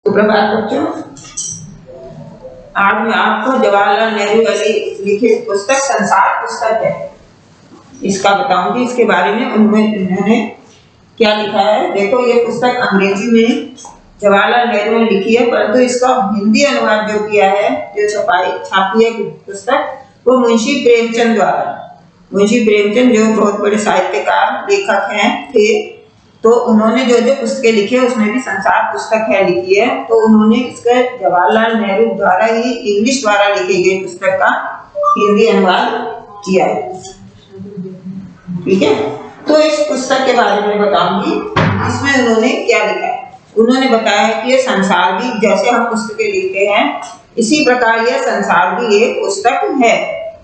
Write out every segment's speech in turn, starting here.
सुप्रभात बच्चों। आज मैं आपको जवाहरलाल नेहरू वाली लिखित पुस्तक संसार पुस्तक है इसका बताऊंगी। इसके बारे में उन्होंने क्या लिखा है। देखो, ये पुस्तक अंग्रेजी में जवाहरलाल नेहरू ने लिखी है, परंतु इसका हिंदी अनुवाद जो किया है, जो छापी है पुस्तक, वो मुंशी प्रेमचंद द्वारा। मुंशी प्रेमचंद जो बहुत बड़े साहित्यकार लेखक हैं थे, तो उन्होंने जो जो पुस्तकें लिखी है उसमें भी संसार पुस्तक है लिखी है। तो उन्होंने इसका जवाहरलाल नेहरू द्वारा ही इंग्लिश द्वारा लिखी गई पुस्तक का हिंदी अनुवाद किया है। ठीक है, तो इस पुस्तक के बारे में बताऊंगी। इसमें उन्होंने क्या लिखा है। उन्होंने बताया कि ये संसार भी, जैसे हम पुस्तकें लिखते हैं, इसी प्रकार यह संसार भी एक पुस्तक है।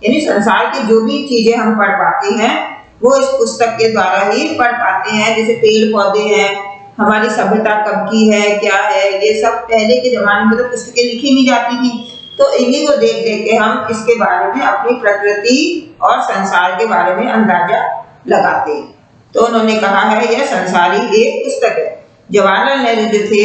यानी संसार की जो भी चीजें हम पढ़ पाते हैं वो इस पुस्तक के द्वारा ही पढ़ पाते हैं। जैसे पेड़ पौधे हैं, हमारी सभ्यता कब की है, क्या है, ये सब पहले के जमाने में तो पुस्तकें लिखी नहीं जाती थी, तो इन्हीं को देख देख के हम इसके बारे में अपनी प्रकृति और संसार के बारे में अंदाजा लगाते हैं। तो उन्होंने कहा है यह संसारी एक पुस्तक है। जवाहरलाल नेहरू जो थे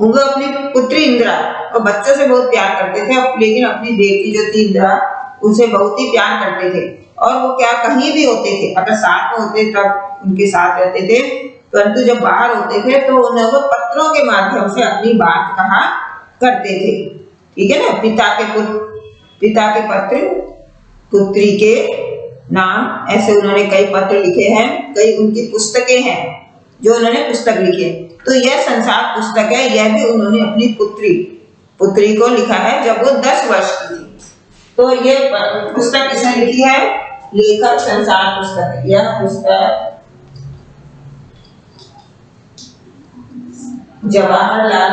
उनको अपनी पुत्री इंदिरा और बच्चों से बहुत प्यार करते थे, लेकिन अपनी बेटी जो थी इंदिरा, उनसे बहुत ही प्यार करते थे। और वो क्या, कहीं भी होते थे, अगर साथ में होते तब उनके साथ रहते थे, परंतु जब बाहर होते थे तो उन्हें वो पत्रों के माध्यम से अपनी बात कहा करते थे। ठीक है ना, पिता के पत्र, पुत्री के नाम, ऐसे उन्होंने कई पत्र लिखे हैं। कई उनकी पुस्तकें हैं जो उन्होंने पुस्तक लिखी है। तो यह संसार पुस्तक है, यह भी उन्होंने अपनी पुत्री को लिखा है जब वो 10 वर्ष की थी। तो ये पुस्तक किसने लिखी है? लेखक संसार पुस्तक है। यह पुस्तक जवाहरलाल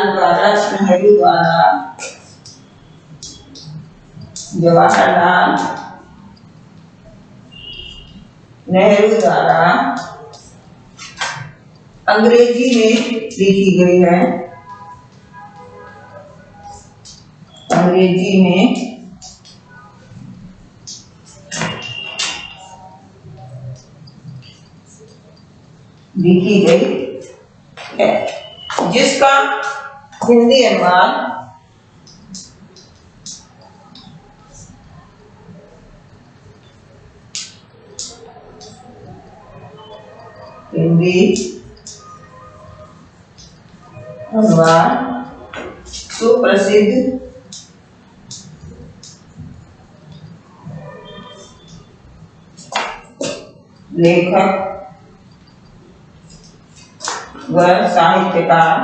नेहरू द्वारा अंग्रेजी में लिखी गई है। अंग्रेजी में लिखी गई है, जिसका हिंदी अनुवाद सुप्रसिद्ध लेखक व साहित्यकार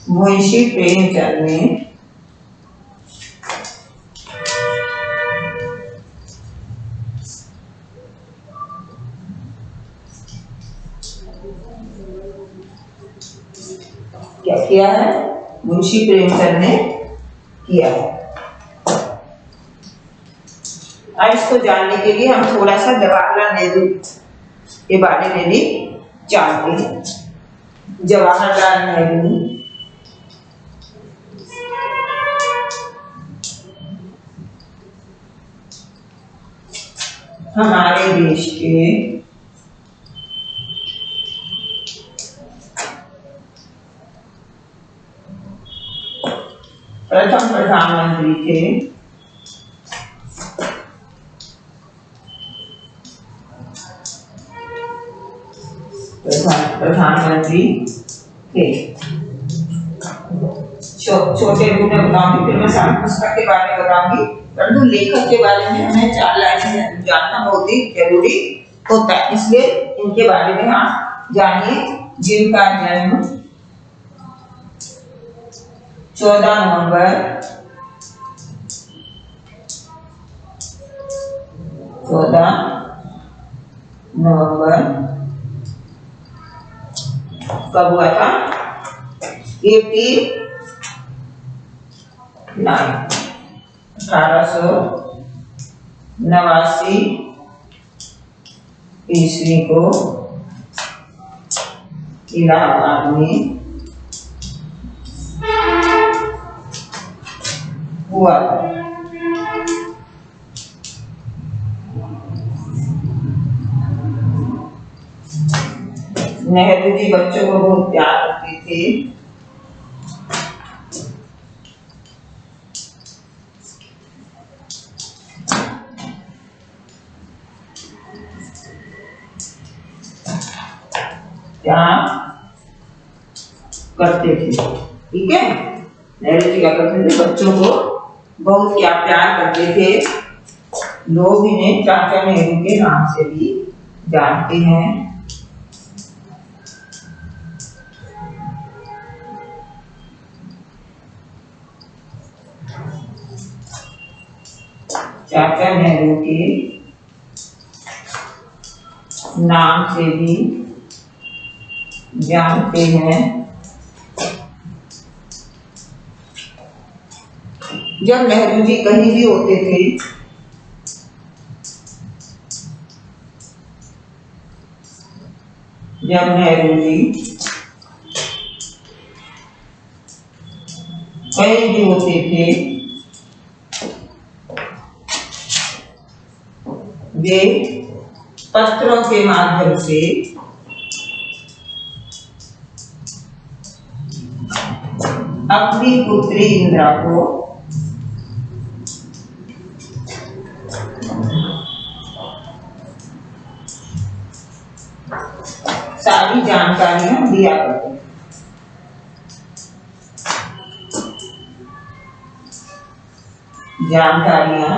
मुंशी प्रेमचंद ने क्या किया है? मुंशी प्रेमचंद ने किया है। अब इसको जानने के लिए हम थोड़ा सा जवाहरलाल नेहरू के बारे में भी जानते हैं। जवाहरलाल नेहरू हमारे देश के प्रथम प्रधानमंत्री थे। प्रधानमंत्री थे। छोटे रूप में बताऊंगी, फिर मैं सारी पुस्तक के बारे में बताऊंगी, परंतु लेखक के बारे में हमें 4 लाइनें जानना बहुत ही जरूरी होता है, इसलिए इनके बारे में आप जानिए। जिनका जन्म 14 नवंबर कब हुआ था? 1889 ईस्वी को इलाहाबाद में हुआ था। नेहरू जी बच्चों को बहुत प्यार करते थे। प्यार करते थे, ठीक है। नेहरू जी क्या करते थे, बच्चों को बहुत क्या प्यार करते थे। लोग इन्हें चाचा नेहरू के नाम से भी जानते हैं। चाचा नेहरू के नाम से भी जानते हैं। जब नेहरू जी कहीं भी होते थे जब नेहरू जी कहीं भी होते थे वे पत्रों के माध्यम से अपनी पुत्री इंदिरा को सारी जानकारियां दिया करते थे। जानकारियां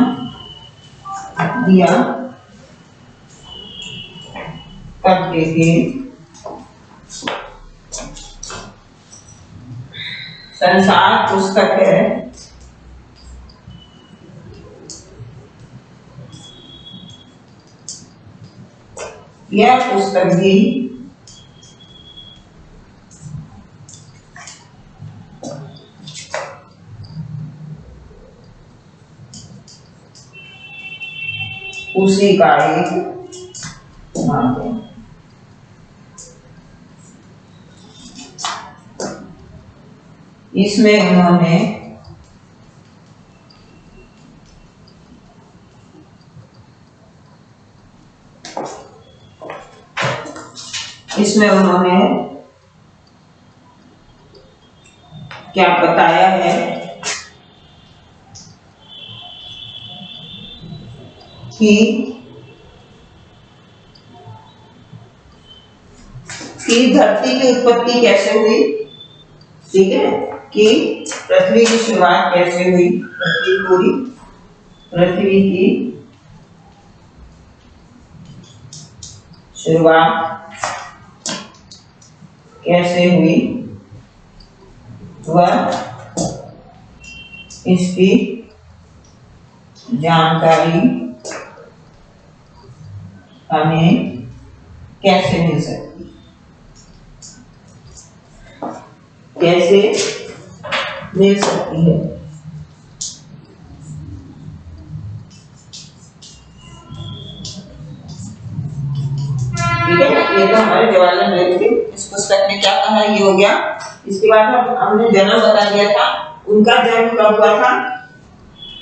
दिया करते थे। संसार पुस्तक है यह पुस्तक भी उसी का एक माध्यम। इसमें उन्होंने क्या बताया है कि धरती की उत्पत्ति कैसे हुई, ठीक है, कि पृथ्वी की शुरुआत कैसे हुई, पृथ्वी की शुरुआत कैसे हुई, वह इसकी जानकारी हमें कैसे मिल सकती है, कैसे मिल सकती है। ठीक है ना, ये तो हमारे जवाहरलाल नेहरू के इस पुस्तक में क्या कहा, ये हो गया। इसके बाद हमने जन्म बता दिया था। उनका जन्म कब हुआ था?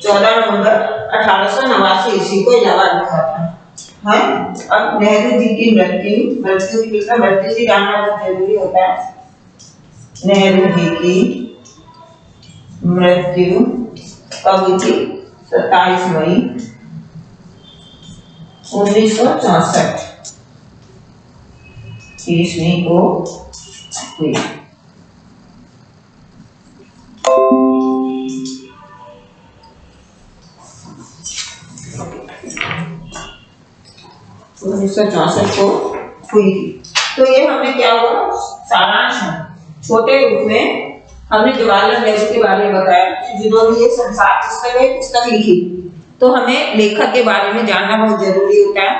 14 नवंबर 1889 ईस्वी को इलाहाबाद में हुआ था। हाँ, अब नेहरू जी की मृत्यु की जानना बहुत जरूरी होता है। नेहरू जी की मृत्यु कब हुई थी? 27 मई 1964 ईस्वी को हुई। 1964 को हुई थी। तो ये हमने क्या हुआ, सारांश है, छोटे रूप में हमने जवाहरलाल नेहरू के बारे में बताया कि जिन्होंने ये संसार पुस्तक लिखी। तो हमें लेखक के बारे में जानना बहुत जरूरी होता है।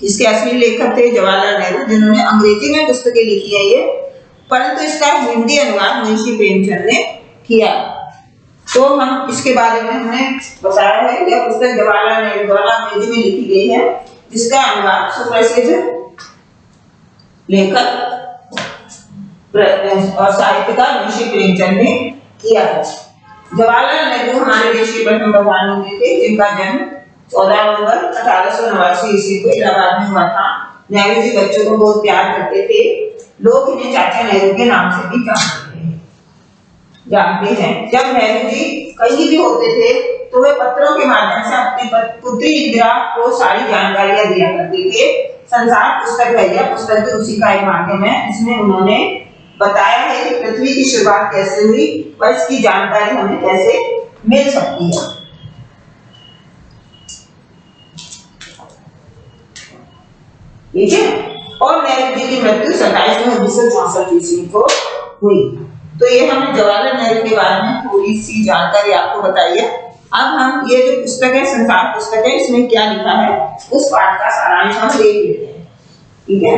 इसके असली लेखक थे जवाहरलाल नेहरू, जिन्होंने अंग्रेजी में पुस्तकें लिखी है ये, परंतु इसका हिंदी अनुवाद मुंशी प्रेमचंद ने किया। तो हम इसके बारे में हमने बताया है। यह पुस्तक जवाहरलाल नेहरू द्वारा अंग्रेजी में लिखी गई है, जिसका अनुवाद सुप्रसिद्ध लेखक और साहित्यकार मुंशी प्रेमचंद ने किया है। जवाहरलाल नेहरू हमारे देश के प्रथम प्रधानमंत्री थे, जिनका जन्म 14 नवंबर 1889 ईस्वी को इलाहाबाद में हुआ था। नेहरू जी बच्चों को बहुत प्यार करते थे। लोग इन्हें चाचा नेहरू के नाम से भी जानते हैं। जब नेहरू जी कहीं भी होते थे तो वे पत्रों के माध्यम से अपनी पुत्री इंदिरा को सारी जानकारियां दिया करते थे। संसार पुस्तक है, यह पुस्तक भी उसी का एक माध्यम है। इसमें उन्होंने बताया है कि पृथ्वी की शुरुआत कैसे हुई और इसकी जानकारी हमें कैसे मिल सकती है। ठीक है। और नेहरू जी की मृत्यु 27 में 1964 ईस्वी को हुई। तो ये हमने जवाहरलाल नेहरू के बारे में थोड़ी सी जानकारी आपको बताई है। अब हम ये जो पुस्तक है, संसार पुस्तक है, इसमें क्या लिखा है उस पाठ का सारांश हम देख लेते हैं। ठीक है।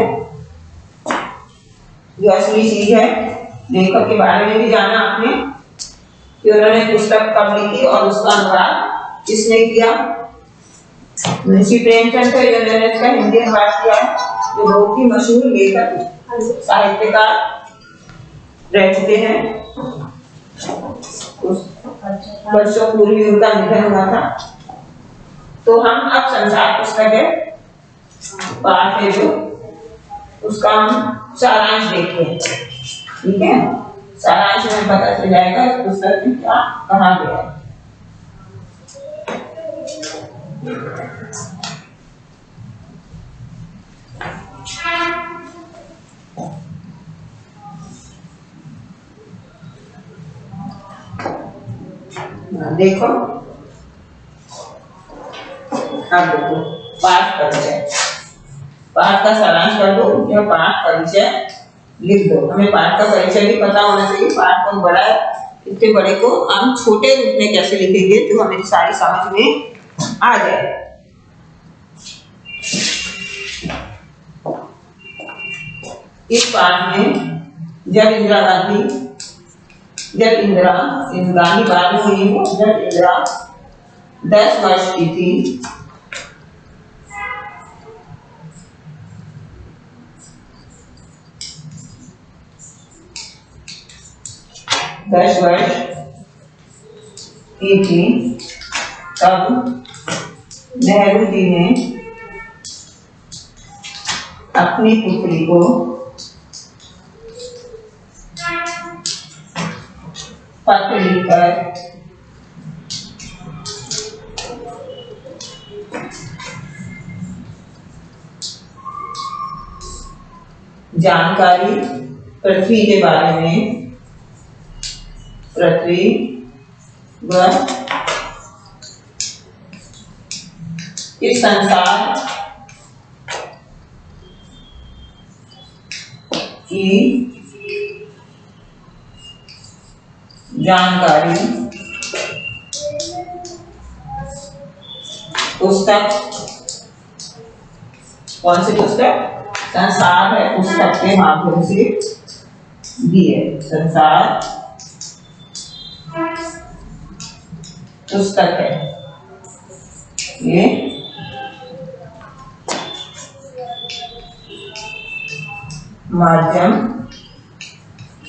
जो असली चीज है, लेखक के बारे में भी जाना आपने कि उन्होंने पुस्तक कब लिखी और उसका अनुवाद किसने किया। मुंशी प्रेमचंद है जिन्होंने इसका हिंदी अनुवाद किया है, जो बहुत ही मशहूर लेखक साहित्यकार रह चुके हैं। वर्षों पूर्व उनका निधन हुआ था। तो हम अब संसार पुस्तक है पाठ है जो उसका हम सारांश देखते हैं। ठीक है। सारांश में पता चल जाएगा इस पुस्तक में क्या कहा गया है। देखो, अब देखो पाठ परिचय, पाठ का सारांश कर दो या पाठ परिचय लिख दो। हमें पाठ का परिचय भी पता होना चाहिए। पाठ बहुत बड़ा है, इतने बड़े को हम छोटे रूप में कैसे लिखेंगे जो हमें सारी समझ में आ जाए। इस पाठ में जब इंदिरा गांधी बाद में हुई हो, जब इंदिरा 10 वर्ष की थी, तब नेहरू जी ने अपनी पुत्री को पत्र लिखकर जानकारी पृथ्वी के बारे में, पृथ्वी व इस संसार की जानकारी पुस्तक, कौन सी पुस्तक? संसार है, पुस्तक के माध्यम से दी है। संसार पुस्तक है, ये माध्यम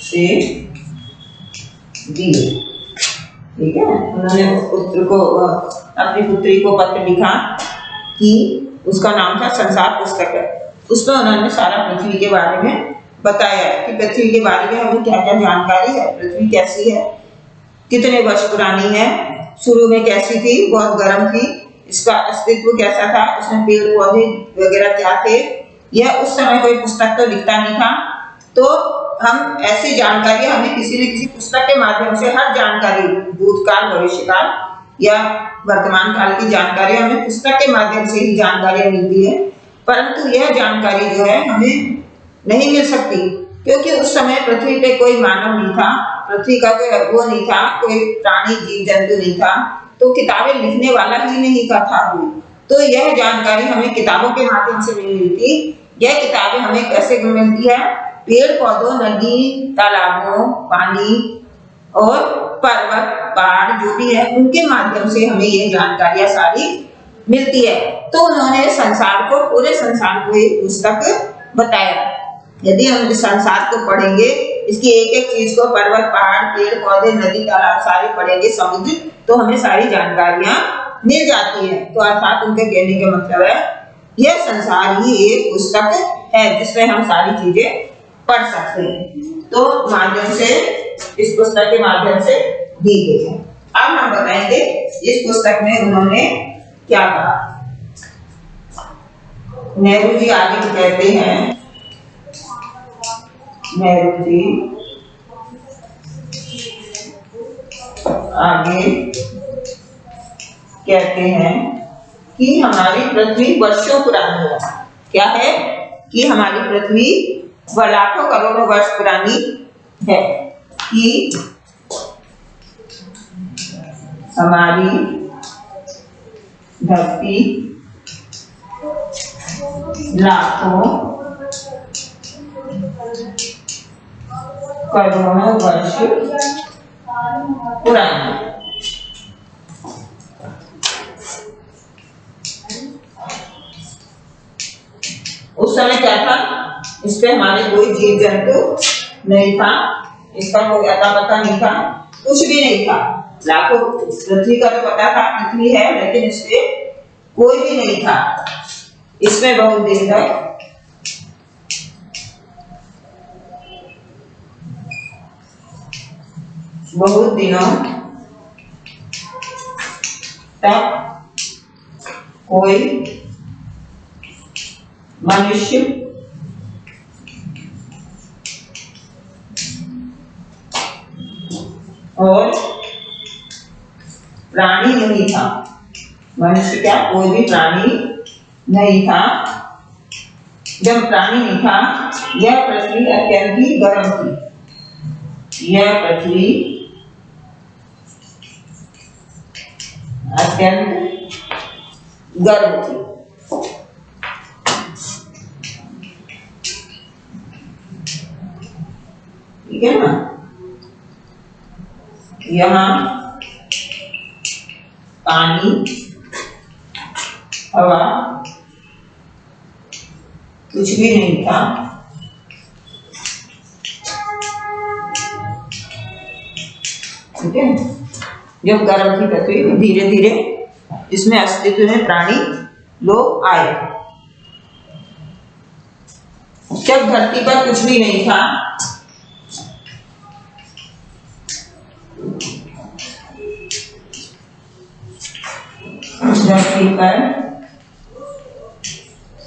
से दी। ठीक है। उन्होंने पुत्र को, अपनी पुत्री को पत्र लिखा कि उसका नाम था संसार पुस्तक है। उसमें उन्होंने सारा पृथ्वी के बारे में बताया कि पृथ्वी के बारे में हमें क्या क्या जानकारी है, पृथ्वी कैसी है, कितने वर्ष पुरानी है, शुरू में कैसी थी, बहुत गर्म थी, इसका अस्तित्व कैसा था, उसमें पेड़ पौधे वगैरह क्या थे। यह उस समय कोई पुस्तक तो लिखता नहीं था, तो हम ऐसी जानकारी हमें किसी न किसी पुस्तक के माध्यम से, हर जानकारी भूतकाल, भविष्यकाल या वर्तमान काल की जानकारी हमें पुस्तक के माध्यम से ही जानकारी मिलती है। परंतु यह जानकारी जो है हमें नहीं मिल सकती, क्योंकि उस समय पृथ्वी पे कोई मानव नहीं था, पृथ्वी का कोई वो नहीं था, कोई प्राणी जीव जंतु नहीं था, तो किताबें लिखने वाला ही नहीं का था कोई। तो यह जानकारी हमें किताबों के माध्यम से नहीं मिलती। यह किताबें हमें कैसे मिलती है? पेड़ पौधों, नदी, तालाबों, पानी और पर्वत, पहाड़ जो भी है उनके माध्यम से हमें ये जानकारियां सारी मिलती है। तो उन्होंने संसार को, पूरे संसार को एक पुस्तक बताया। यदि हम इस संसार को पढ़ेंगे, इसकी एक एक चीज को, पर्वत, पहाड़, पेड़ पौधे, नदी, तालाब सारे पढ़ेंगे, समुद्र, तो हमें सारी जानकारियां मिल जाती है। तो अर्थात उनके कहने का मतलब है यह संसार ही एक पुस्तक है जिसमें हम सारी चीजें पढ़ सकते हैं। तो माध्यम से इस पुस्तक के माध्यम से दी गई है। अब हम बताएंगे इस पुस्तक में उन्होंने क्या कहा। नेहरू जी आगे कहते हैं, नेहरू जी आगे कहते हैं कि हमारी पृथ्वी वर्षों पुरानी है। क्या है कि हमारी पृथ्वी लाखों करोड़ों वर्ष पुरानी है, कि हमारी धरती लाखों करोड़ों वर्ष पुरानी। उस समय क्या था, इस पे हमारे कोई जीव जंतु नहीं था, इसका कोई अता पता नहीं था, कुछ भी नहीं था। लाखों पृथ्वी का तो पता था पृथ्वी है, लेकिन इस पे कोई भी नहीं था। इसमें बहुत दिन तक बहुत दिनों तक कोई मनुष्य और प्राणी नहीं था। मनुष्य क्या, कोई भी प्राणी नहीं था। जब प्राणी नहीं था, यह पृथ्वी अत्यंत ही गर्म थी। यह पृथ्वी अत्यंत गर्म थी। ठीक है ना। यहाँ पानी, हवा कुछ भी नहीं था। ठीक है। जब गर्म थी पृथ्वी, धीरे धीरे इसमें अस्तित्व में प्राणी लोग आए। जब धरती पर कुछ भी नहीं था, धरती पर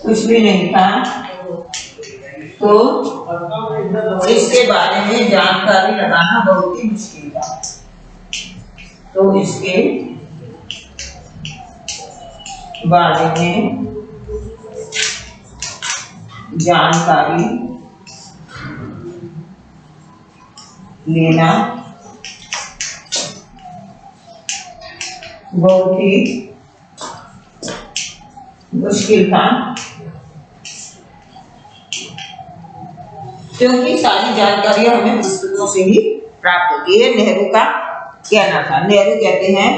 कुछ भी नहीं था, तो इसके बारे में जानकारी लगाना बहुत ही मुश्किल था। तो इसके बारे में जानकारी लेना बहुत ही मुश्किल था, क्योंकि सारी जानकारी हमें पुस्तकों से ही प्राप्त होती है। नेहरू का कहना था। नेहरू कहते हैं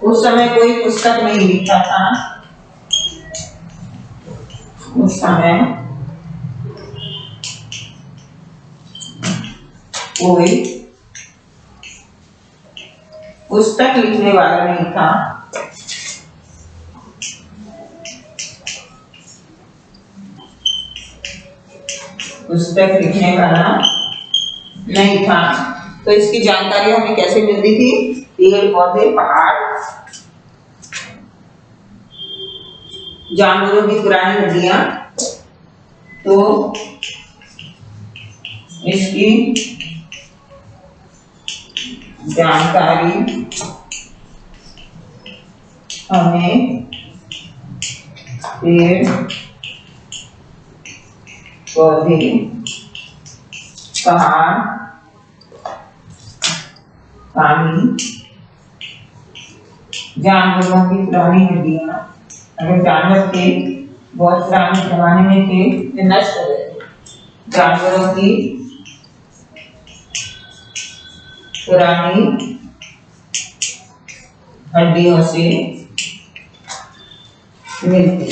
उस समय कोई पुस्तक नहीं लिखा था। उस समय कोई पुस्तक लिखने वाला नहीं था। पुस्तक लिखने वाला नहीं था। तो इसकी जानकारी हमें कैसे मिलती थी? पेड़ पौधे, पहाड़, जानवरों की पुरानी हड्डियां। तो इसकी जानकारी हमें पेड़ पौधे, पहाड़, पानी, जानवरों की पुरानी हड्डियां। अगर जानवर थे, बहुत पुराने जमाने में थे, वे नष्ट हो गए। जानवरों की पुरानी हड्डियों से मिलती।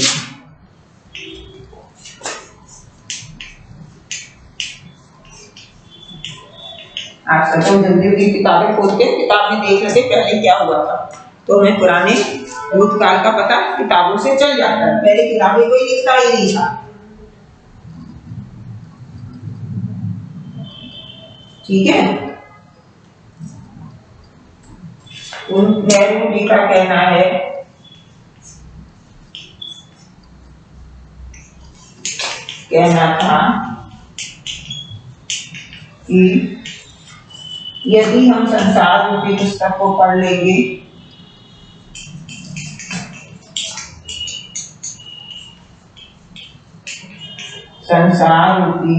आप सबको जल्दी जल्दी किताबें खोल के किताब में देख लेते पहले क्या हुआ था। तो हमें पुराने भूतकाल का पता किताबों से चल जाता है। पहले किताबें कोई लिखता ही नहीं था। ठीक है। नेहरू जी का कहना है था कि यदि हम संसार रूपी पुस्तक को पढ़ लेंगे संसार रूपी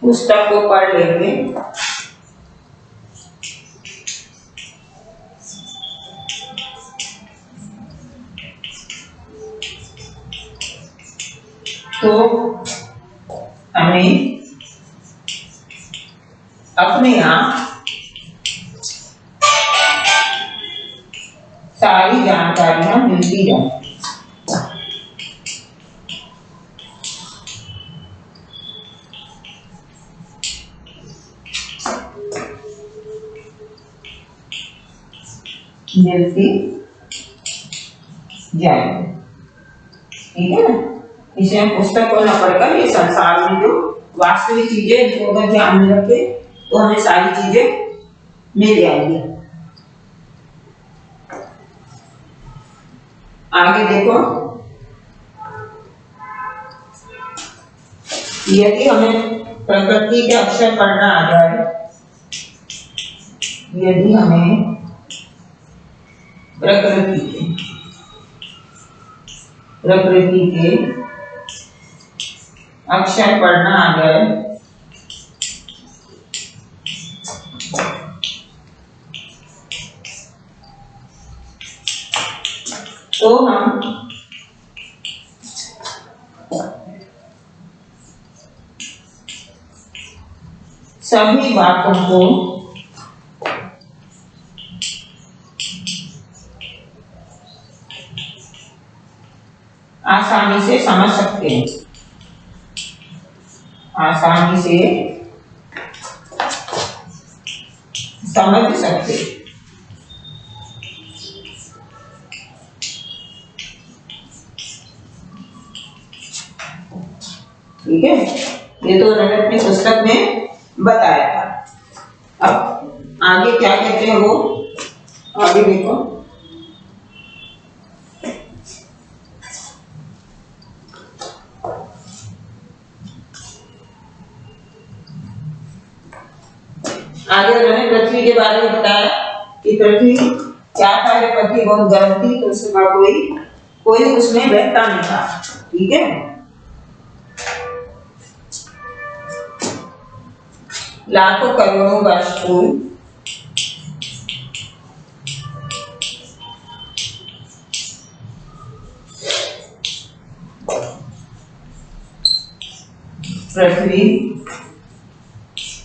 पुस्तक को पढ़ लेंगे तो हमें अपने आप सारी जानकारियां मिलती जाएंगी। ठीक है ना। इसे हम पुस्तक को न पढ़कर ये संसार में जो वास्तविक चीजें इनको अगर ध्यान में रखे तो हमें सारी चीजें मिल जाएंगी। आगे देखो, यदि हमें प्रकृति के अक्षर पढ़ना आ जाए, यदि हमें प्रकृति के अक्षर पढ़ना आ जाए तो हम सभी बातों को आसानी से समझ सकते हैं, आसानी से समझ सकते हैं। ठीक है, ये तो उन्होंने अपनी पुस्तक में बताया था। अब आगे क्या कहते हैं वो, आगे देखो। आगे उन्होंने पृथ्वी के बारे में बताया कि पृथ्वी क्या था, जब पृथ्वी बहुत गर्म थी तो उसमें कोई उसमें बहता नहीं था। ठीक है, लाखों करोड़ों वर्ष पूर्व पृथ्वी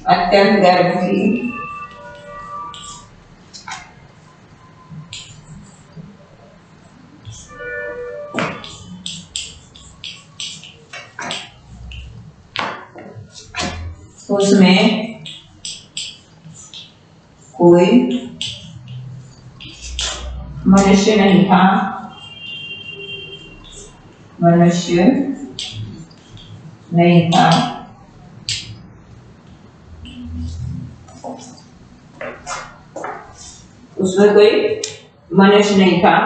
अत्यंत गर्म थी। उसमें कोई मनुष्य नहीं था, मनुष्य नहीं था। उसमें कोई मनुष्य नहीं था।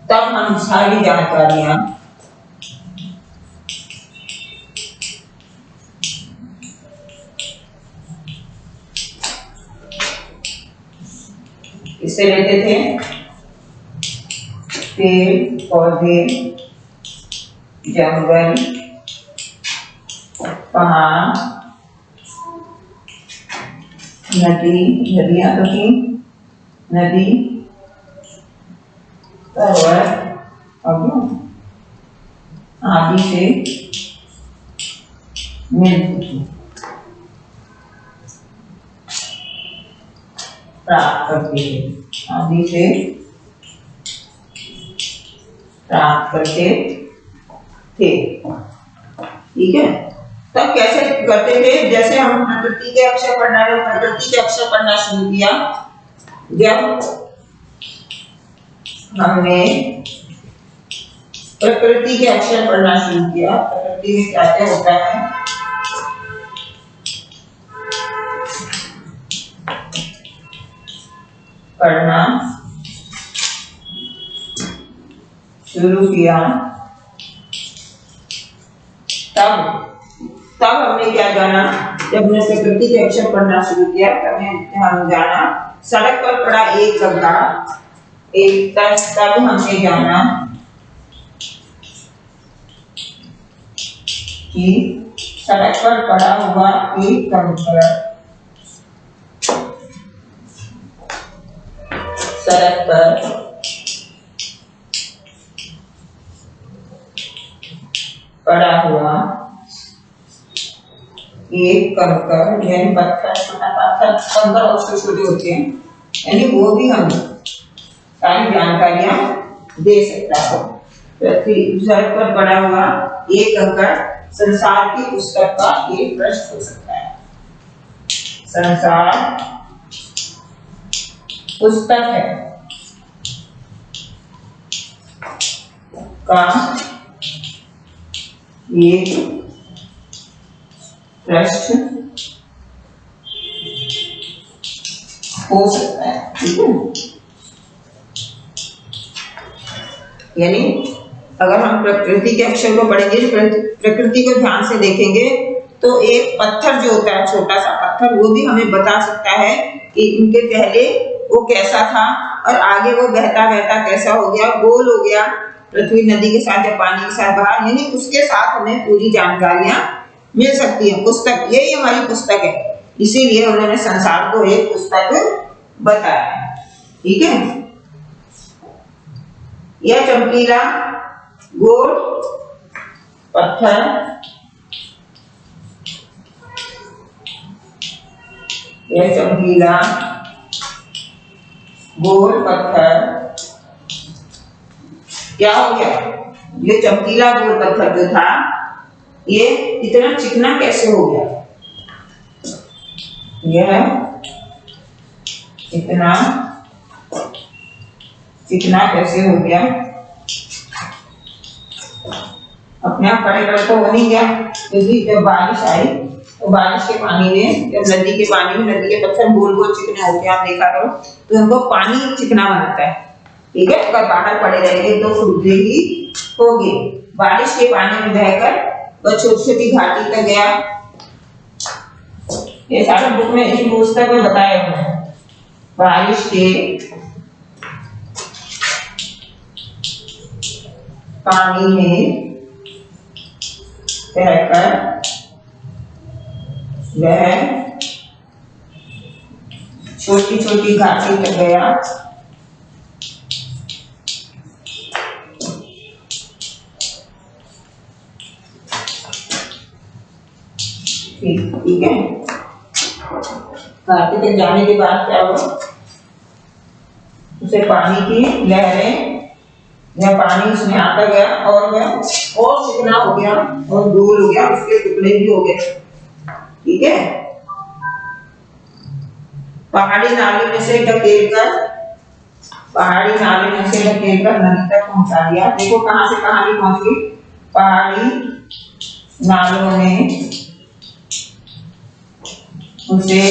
तब हम सारी जानकारियां इससे लेते थे, पेड़ पौधे, जंगल, पहाड़, नदियां तो थी, नदी, पर्वत आदि से मिलती थी, प्राप्त करते थे, आदि से प्राप्त करते थे। ठीक है, तब कैसे करते थे? जैसे हम प्रकृति के अक्षर पढ़ना शुरू किया, जब हमने प्रकृति के अक्षर पढ़ना शुरू किया, प्रकृति में क्या क्या होता है, पढ़ना शुरू किया, तब हमने क्या जाना? जब हमने प्रकृति के अक्षर पढ़ना शुरू किया तब हम जाना सड़क पर पड़ा एक गड्ढा, तब हमने जाना कि सड़क पर पड़ा हुआ एक कंकड़, सड़क पर पड़ा हुआ एक कंकड़, यानी पत्थर, छोटा पत्थर, कंकड़ और छोटे होते हैं, यानी वो भी हमें सारी जानकारियां दे सकता है। सड़क पर पड़ा हुआ एक कंकड़ संसार की पुस्तक का एक पृष्ठ हो सकता है। संसार पुस्तक है का एक पृष्ठ हो सकता है। ठीक है, यानी अगर हम प्रकृति के अक्षर को पढ़ेंगे, प्रकृति को ध्यान से देखेंगे, तो एक पत्थर जो होता है, छोटा सा पत्थर, वो भी हमें बता सकता है कि इनके पहले वो कैसा था और आगे वो बहता बहता कैसा हो गया, गोल हो गया, पृथ्वी नदी के साथ या पानी के साथ बाहर, यानी उसके साथ हमें पूरी जानकारियां मिल सकती है। पुस्तक, यही हमारी पुस्तक है, इसीलिए उन्होंने संसार को एक पुस्तक बताया। ठीक है, यह चमकीला गोल पत्थर यह चमकीला गोल पत्थर क्या हो गया? ये चमकीला गोल पत्थर जो था, ये इतना चिकना कैसे हो गया? यह इतना चिकना कैसे हो गया? अपने आप पड़े पड़े तो हो नहीं गया, क्योंकि जब बारिश आई तो बारिश के पानी में, जब नदी के पानी में नदी के पत्थर गोल गोल चिकने होते हैं, आप देखा करो, तो उनको पानी चिकना बनाता है। ठीक है, अगर बाहर पड़े रहेंगे तो खुरदे ही होगी। बारिश के पानी में बहकर वह छोटी छोटी घाटी तक गया। ये सारा बुक में, इस पुस्तक में बताया हुआ है। बारिश के पानी में बहकर वह छोटी छोटी घाटी तक गया। ठीक है, घाटी तक जाने के बाद क्या हुआ? उसे पानी की लहरें या पानी उसमें आता गया और वह और चिकना हो गया और गोल हो गया, उसके टुकड़े भी हो गए। ठीक है, पहाड़ी नाले में से ढकेल कर नदी तक पहुंचा दिया। देखो कहां से कहानी पहुंच गई? पहाड़ी नालों ने उसे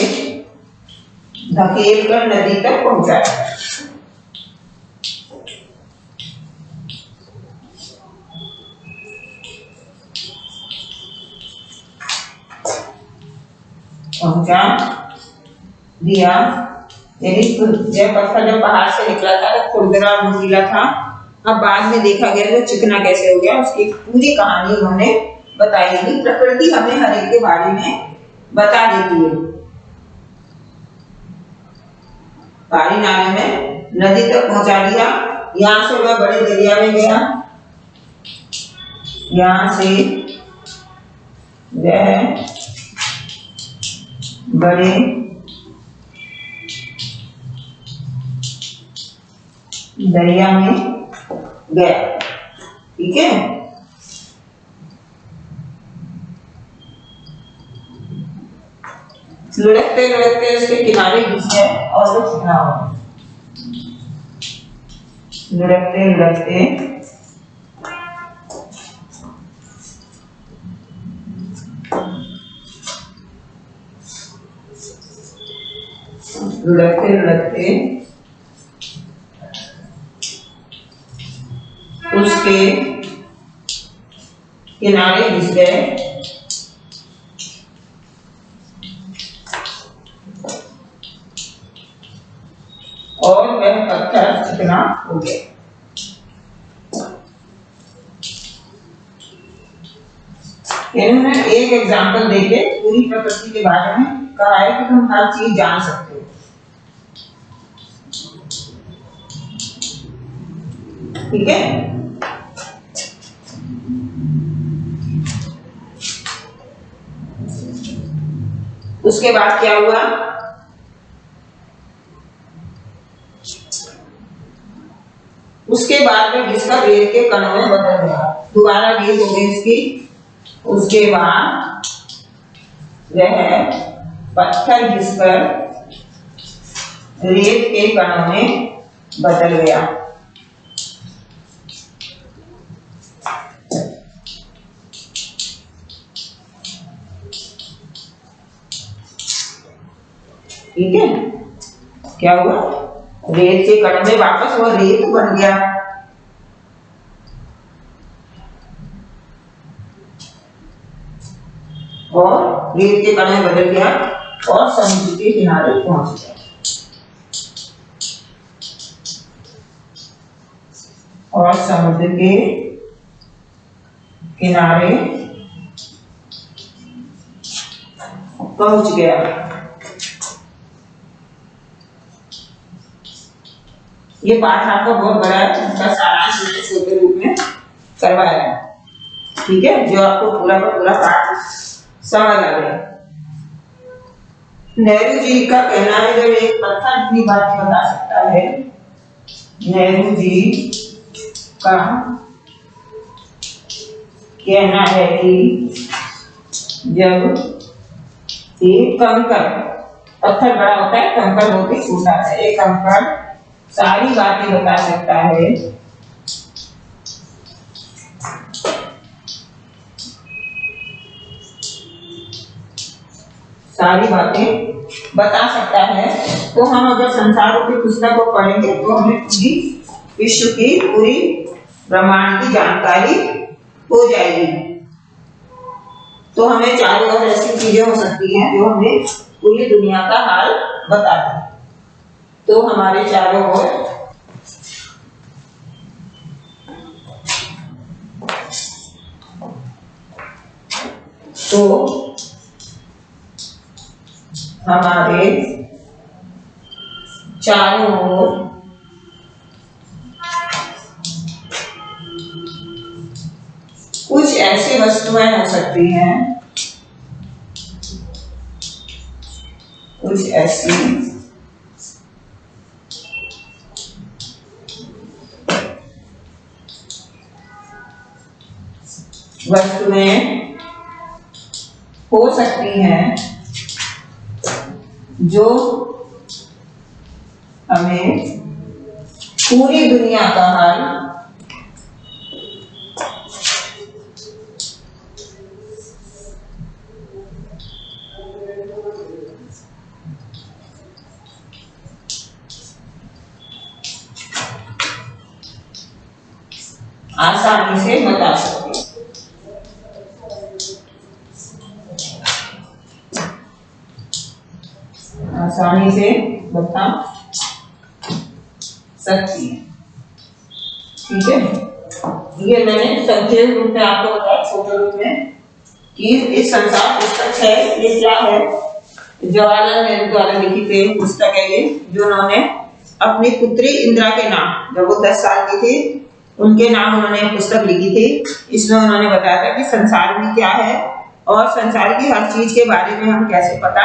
धकेल कर नदी तक पहुंचाया। पहुंचा दिया, यानी जब पत्थर जब पहाड़ से निकला था तो खुरदरा और नुकीला था, अब बाद में देखा गया वो चिकना कैसे हो गया, उसकी पूरी कहानी उन्होंने बताई। प्रकृति हमें हर एक के बारे में बता देती है। पहाड़ी नाले में नदी तक पहुंचा दिया, यहाँ से वह बड़े दरिया में गया, यहाँ से वह बड़े दरिया में गया। ठीक है। लुढ़कते लुढ़कते उसके किनारे घिस गए और वो चिकना हो गया। लुढ़कते लुढ़कते लुढ़कते लुढ़कते उसके किनारे घिस गए और वह पत्थर चिकना हो गया। इन्होंने एक एग्जाम्पल देके पूरी प्रकृति के बारे में कहा है कि तुम हर चीज जान सकते हो। ठीक है। उसके बाद क्या हुआ? उसके बाद में जिसका रेत के कणों में बदल गया, दोबारा रेत हो गई इसकी। उसके बाद वह पत्थर घिसकर रेत के कणों में बदल गया। ठीक है। क्या हुआ? रेत के कण में वापस वो रेत बन गया। और रेत के कण में बदल गया और समुद्र के किनारे पहुंच गया। और समुद्र के किनारे पहुंच गया। ये पाठ आपका बहुत बड़ा है, इसका सारांश मैंने छोटे रूप में करवाया है। ठीक है, जो आपको पूरा का पूरा पाठ समझ आ गया। नेहरू जी का कहना है, जब एक पत्थर अपनी बात बता सकता है, नेहरू जी का कहना है कि जब एक कंकड़, पत्थर बड़ा होता है, कंकड़ बहुत ही छोटा है, एक कंकड़ सारी बातें बता सकता है, सारी बातें बता सकता है, तो हम अगर संसार की पुस्तक को पढ़ेंगे तो हमें पूरी विश्व की, पूरी ब्रह्मांड की जानकारी हो जाएगी। तो हमें चारों ओर ऐसी चीजें हो सकती हैं जो हमें पूरी दुनिया का हाल बताती है। तो हमारे चारों ओर हमारे चारों ओर कुछ ऐसी वस्तुएं हो सकती हैं, कुछ ऐसी वस्तुएं हो सकती हैं जो हमें पूरी दुनिया का हाल आसानी से बता सकते हैं। आसानी से बता सकती है। ठीक है, ये मैंने संक्षेप रूप में आपको बताया, छोटे रूप में, कि इस संसार पुस्तक है, ये क्या है, जवाहरलाल नेहरू द्वारा लिखित एक पुस्तक है ये, जो उन्होंने अपनी पुत्री इंदिरा के नाम, जब वो 10 साल की थी, उनके नाम उन्होंने पुस्तक लिखी थी। इसमें उन्होंने बताया था कि संसार में क्या है और संसार की हर चीज के बारे में हम कैसे पता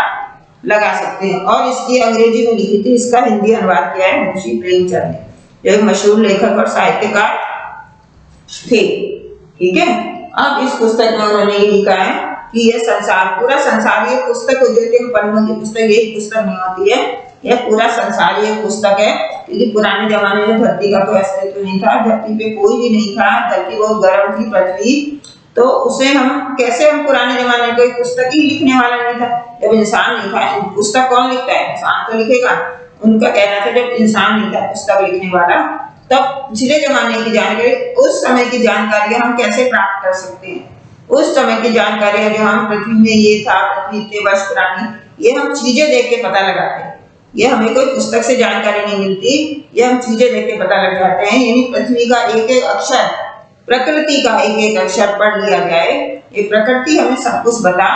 लगा सकते हैं। और इसकी अंग्रेजी में लिखी थी, इसका हिंदी अनुवाद किया है मुंशी प्रेमचंद ने, जो एक मशहूर लेखक और साहित्यकार थे। ठीक है, अब इस पुस्तक में उन्होंने ये लिखा है कि ये संसार, पूरा संसार, ये पुस्तक जो हम पन्नों की पुस्तक, ये पुस्तक नहीं होती है, यह पूरा संसार ये पुस्तक है। क्योंकि पुराने जमाने में धरती का कोई अस्तित्व नहीं था, धरती पे कोई भी नहीं था, धरती बहुत गर्म थी पृथ्वी, तो उसे हम कैसे, हम पुराने जमाने में कोई पुस्तक ही लिखने वाला नहीं था, जब इंसान नहीं था, पुस्तक कौन लिखता है, इंसान तो लिखेगा। उनका कहना था जब इंसान नहीं था पुस्तक लिखने वाला, तब पिछले जमाने की जानकारी, उस समय की जानकारी हम कैसे प्राप्त कर सकते हैं। उस समय की जानकारी जो हम पृथ्वी में ये था, पृथ्वी इतने वर्ष पुरानी, ये हम चीजें देख के पता लगाते हैं। ये हमें कोई पुस्तक से जानकारी नहीं मिलती, ये हम चीजें देख के पता लग जाते हैं। यानी पृथ्वी का एक एक अक्षर, प्रकृति का एक एक अक्षर पढ़ लिया जाए, ये प्रकृति हमें सब कुछ बता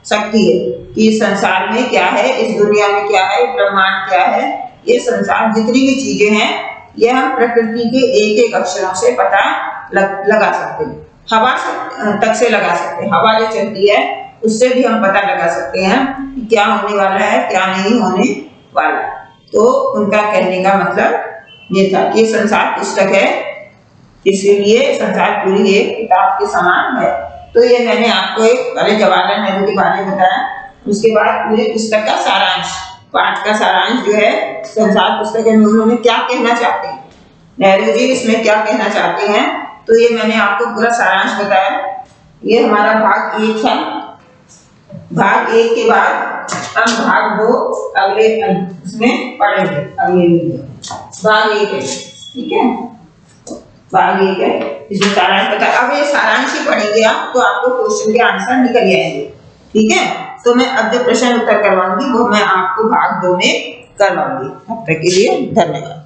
सकती है कि इस संसार में क्या है, इस दुनिया में क्या है, ब्रह्मांड क्या है, ये संसार जितनी भी चीजें हैं, ये हम प्रकृति के एक एक अक्षरों से पता लगा सकते हैं। हवा तक से लगा सकते हैं, हवा जो चलती है उससे भी हम पता लगा सकते हैं कि क्या होने वाला है, क्या नहीं होने वाला। तो उनका कहने का मतलब ये था कि संसार पुस्तक है, इसीलिए संसार पूरी एक किताब के समान है। तो ये मैंने आपको एक पहले जवाहरलाल नेहरू के बारे में बताया, उसके बाद पूरी पुस्तक का सारांश, पाठ का सारांश जो है संसार पुस्तक में उन्होंने क्या कहना चाहते हैं, नेहरू जी इसमें क्या कहना चाहते हैं, तो ये मैंने आपको पूरा सारांश बताया। ये हमारा भाग 1 था। भाग 1 के बाद हम भाग 2 अगले इसमें पढ़ेंगे, अगले वीडियो। भाग 1 है, ठीक है, भाग 1 है, इसमें सारांश बताया। अब ये सारांश ही पढ़ेंगे आप, तो आपको क्वेश्चन के आंसर निकल जाएंगे। ठीक है, तो मैं अब जो प्रश्न उत्तर करवाऊंगी वो मैं आपको भाग 2 में करवाऊंगी। अब तक के लिए धन्यवाद।